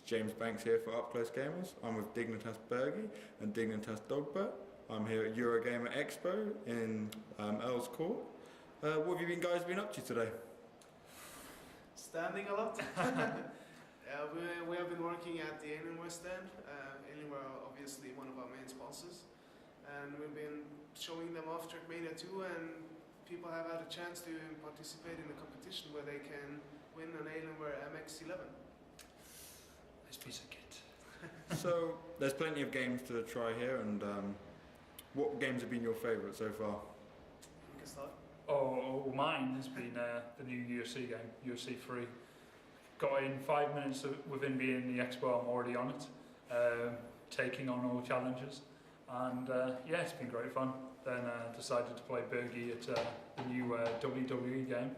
James Banks here for Up Close Gamers. I'm with Dignitas Bergie and Dignitas Dogbert. I'm here at Eurogamer Expo in Earls Court. What have you guys been up to today? Standing a lot. We have been working at the Alienware stand. Alienware are obviously one of our main sponsors. And we've been showing them off Trackmania 2, and people have had a chance to participate in a competition where they can win an Alienware MX-11. Nice piece of kit. So there's plenty of games to try here, and what games have been your favourite so far? You can start. Oh, mine has been the new UFC game, UFC 3. Got in 5 minutes within being in the expo, I'm already on it, taking on all challenges, and yeah, it's been great fun. Then decided to play Bergie at the new WWE game,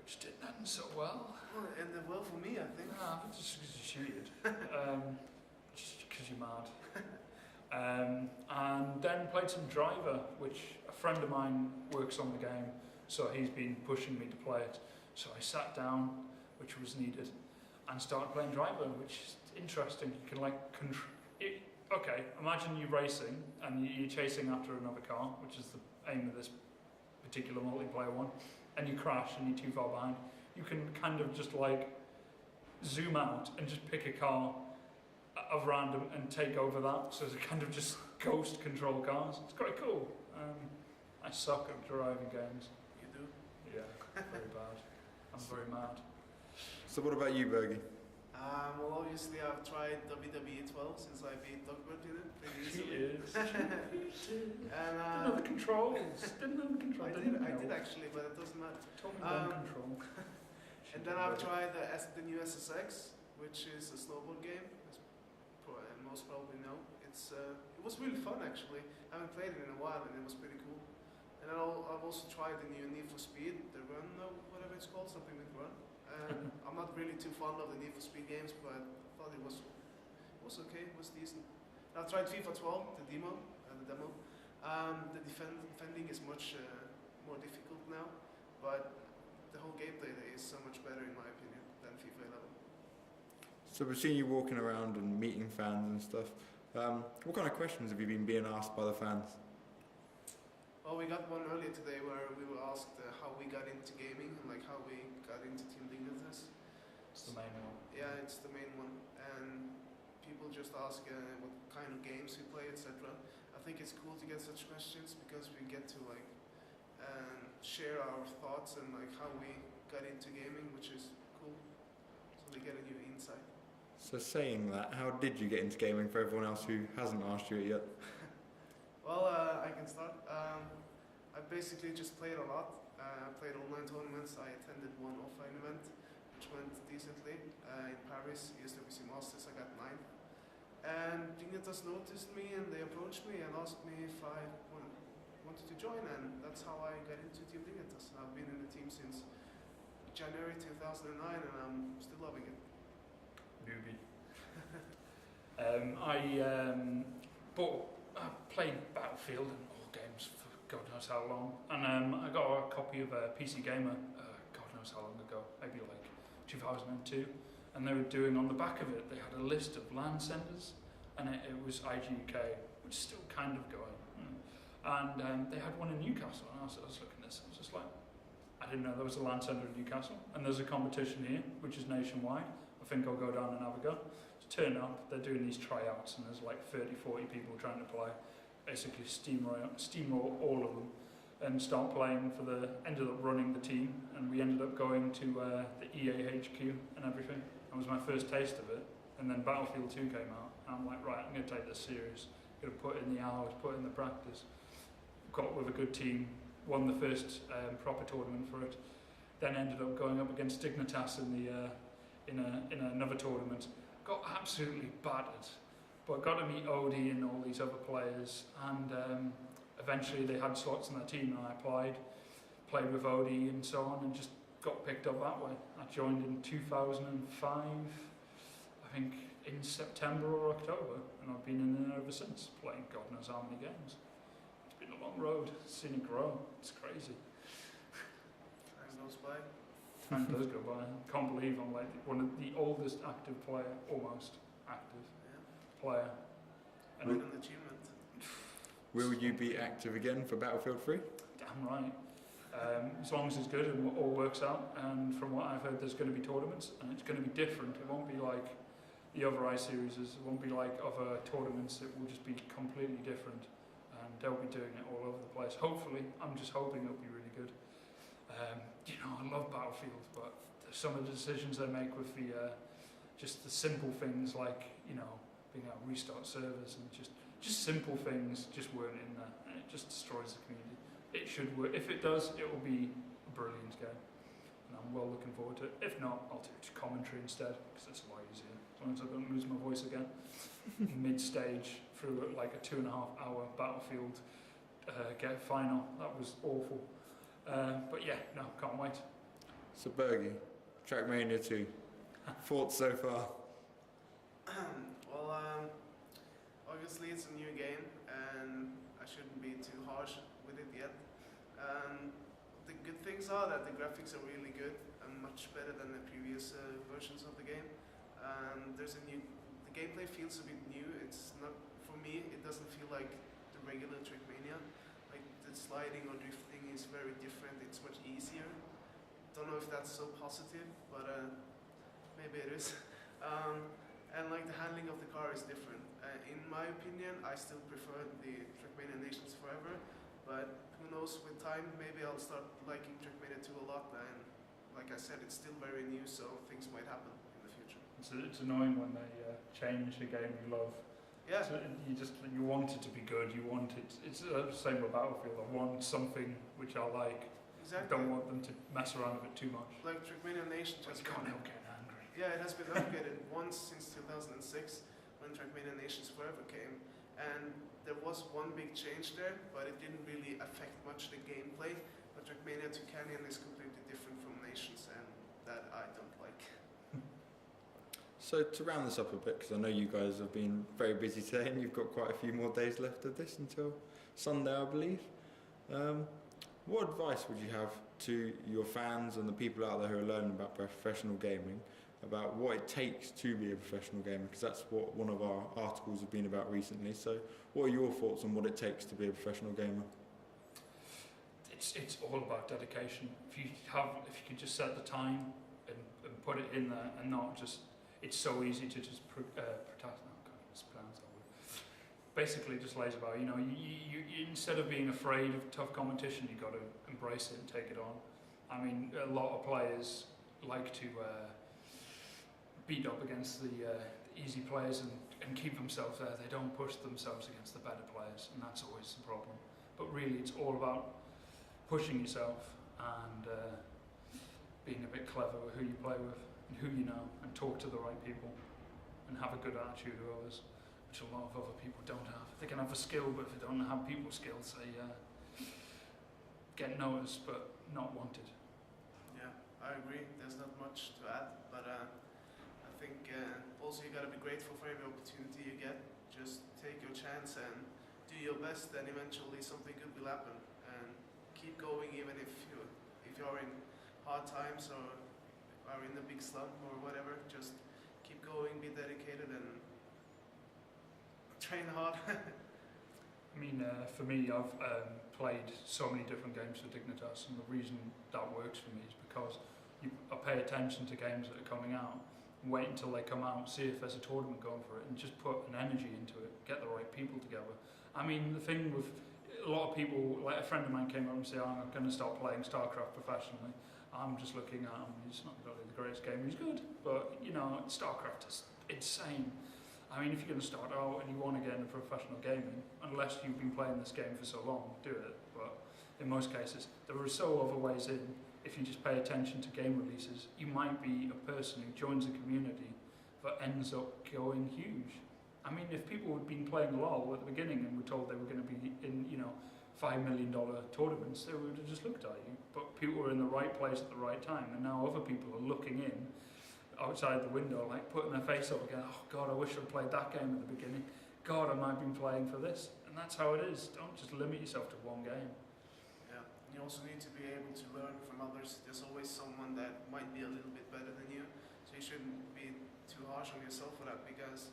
which didn't end so well. Well, it ended well for me, I think. Nah, just because you cheated. Just because you're mad. And then played some Driver, which a friend of mine works on the game, so he's been pushing me to play it. So I sat down, which was needed, and started playing Driver, which is interesting. You can like okay, imagine you racing and you're chasing after another car, which is the aim of this particular multiplayer one, and you crash and you're too far behind. You can kind of just like zoom out and just pick a car of random and take over that, so it's kind of just ghost control cars. It's quite cool. I suck at driving games. You do? Yeah, very bad. I'm very mad. So what about you, Bergie? Well, obviously I've tried WWE 12 since I beat Dogbert in it pretty easily. She is. And, didn't have the controls. Didn't have the controls. I did actually, but it doesn't matter. Told me about control. And then I've tried the new SSX, which is a snowboard game. As most probably know. It was really fun actually. I haven't played it in a while, and it was pretty cool. And I've also tried the new Need for Speed, the Run, or whatever it's called, something with Run. I'm not really too fond of the Need for Speed games, but I thought it was okay, it was decent. And I've tried FIFA 12, the demo. The defending is much more difficult now, but the whole gameplay is so much better in my opinion than FIFA 11. So we've seen you walking around and meeting fans and stuff. What kind of questions have you been being asked by the fans? Well, we got one earlier today where we were asked how we got into gaming and like how we got into Team Dignitas. It's the main one. Yeah, it's the main one. And people just ask what kind of games we play, etc. I think it's cool to get such questions because we get to like share our thoughts and like how we got into gaming, which is cool. So they get a new insight. So saying that, how did you get into gaming for everyone else who hasn't asked you it yet? Well, I can start. I basically just played a lot. I played online tournaments. I attended one offline event, which went decently. In Paris, ESWC Masters, I got 9th. And Dignitas noticed me and they approached me and asked me if I wanted to join, and that's how I got into Team Dignitas. I've been in the team since January 2009 and I'm still loving it. Newbie. I played Battlefield and all games for God knows how long, and I got a copy of PC Gamer God knows how long ago, maybe like 2002, and they were doing on the back of it, they had a list of LAN centres, and it was IGUK, which is still kind of going, and they had one in Newcastle, and I was looking at this, I was just like, I didn't know there was a LAN centre in Newcastle, and there's a competition here, which is nationwide. I think I'll go down and have a go. So turn up, they're doing these tryouts, and there's like 30-40 people trying to play. Basically steamroll all of them, and start playing ended up running the team, and we ended up going to the EA HQ and everything. That was my first taste of it, and then Battlefield 2 came out, and I'm like, right, I'm going to take this serious. Going to put in the hours, put in the practice. Got with a good team, won the first proper tournament for it, then ended up going up against Dignitas in another tournament. Got absolutely battered, but got to meet Odie and all these other players, and eventually they had slots in their team and I applied, played with Odie and so on, and just got picked up that way. I joined in 2005, I think in September or October, and I've been in there ever since, playing God knows how many games. It's been a long road, seen it grow, it's crazy. Time goes by. Time does go by. I can't believe I'm like one of the oldest active player, almost active player. What an achievement. Will you be active again for Battlefield 3? Damn right. As long as it's good and all works out, and from what I've heard, there's going to be tournaments, and it's going to be different. It won't be like the other I-Series, it won't be like other tournaments, it will just be completely different, and they'll be doing it all over the place. Hopefully, I'm just hoping it'll be really good. I love Battlefield, but some of the decisions they make with the just the simple things like, being able to restart servers and just simple things just weren't in there, and it just destroys the community. It should work. If it does, it will be a brilliant game, and I'm well looking forward to it. If not, I'll do commentary instead, because it's a lot easier, as long as I don't lose my voice again mid-stage through like a 2.5 hour Battlefield final. That was awful. But yeah, no, can't wait. So Bergie, Trackmania 2, thoughts so far? Well, obviously it's a new game, and I shouldn't be too harsh with it yet. The good things are that the graphics are really good and much better than the previous versions of the game. The gameplay feels a bit new. It's not, for me, it doesn't feel like the regular Trackmania. Like the sliding or drifting is very different. It's much easier. Don't know if that's so positive, but maybe it is. And like the handling of the car is different. In my opinion, I still prefer the Trackmania Nations Forever, but who knows, with time, maybe I'll start liking Trackmania 2 a lot, and like I said, it's still very new, so things might happen in the future. It's annoying when they change a game you love. Yeah. So you want it to be good, it's the same with Battlefield. I want something which I like. Exactly. I don't want them to mess around with it too much. Like Trackmania Nations I can't help getting angry. Yeah, it has been upgraded once since 2006 when Trackmania Nations Forever came, and there was one big change there, but it didn't really affect much the gameplay. But Trackmania 2 Canyon is completely different from Nations, and that I don't like. So to round this up a bit, because I know you guys have been very busy today and you've got quite a few more days left of this until Sunday, I believe. What advice would you have to your fans and the people out there who are learning about professional gaming, about what it takes to be a professional gamer? Because that's what one of our articles have been about recently. So what are your thoughts on what it takes to be a professional gamer? It's all about dedication. If you can just set the time and put it in there, and not just, it's so easy to just basically just lays about. You instead of being afraid of tough competition, you've got to embrace it and take it on. I mean, a lot of players like to beat up against the easy players and keep themselves there. They don't push themselves against the better players, and that's always the problem. But really, it's all about pushing yourself and being a bit clever with who you play with and who you know, and talk to the right people and have a good attitude with others, which a lot of other people don't have. They can have a skill, but if they don't have people skills, they get noticed but not wanted. Yeah, I agree. There's not much to add, but I think also you got to be grateful for every opportunity you get. Just take your chance and do your best, and eventually something good will happen. And keep going, even if you're in hard times or are in a big slump or whatever. Just keep going, be dedicated, and train hard. I mean, for me, I've played so many different games for Dignitas, and the reason that works for me is because I pay attention to games that are coming out, wait until they come out, see if there's a tournament going for it, and just put an energy into it, get the right people together. I mean, the thing with a lot of people, like a friend of mine came up and said, I'm going to start playing StarCraft professionally. I'm just looking at him, he's not really the greatest gamer, he's good, but StarCraft is insane. I mean, if you're going to start out and you want to get into professional gaming, unless you've been playing this game for so long, do it. But in most cases, there are so other ways in. If you just pay attention to game releases, you might be a person who joins a community that ends up going huge. I mean, if people had been playing LoL at the beginning and were told they were going to be in, $5 million tournaments, they would have just looked at you. But people were in the right place at the right time, and now other people are looking in outside the window, like putting their face up again. Oh God, I wish I'd played that game at the beginning. God, I might have been playing for this. And that's how it is. Don't just limit yourself to one game. Yeah, you also need to be able to learn from others. There's always someone that might harsh on yourself for that, because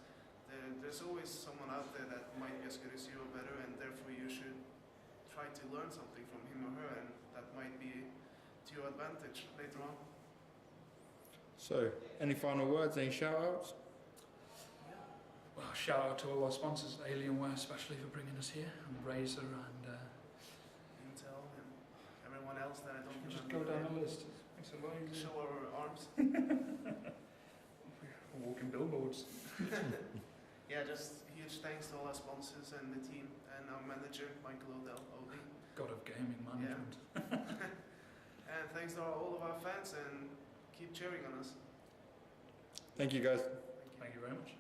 there's always someone out there that might be as good as you or better, and therefore you should try to learn something from him or her, and that might be to your advantage later on. So, any final words, any shout outs? Well, shout out to all our sponsors, Alienware especially for bringing us here, and Razer and Intel and everyone else that I don't just remember. go down the list. Makes it a lot easier. Show our arms. We're walking billboards. Yeah, just huge thanks to all our sponsors and the team and our manager, Michael Odell, OD. God of gaming management. And thanks to all of our fans, and keep cheering on us. Thank you guys. Thank you very much.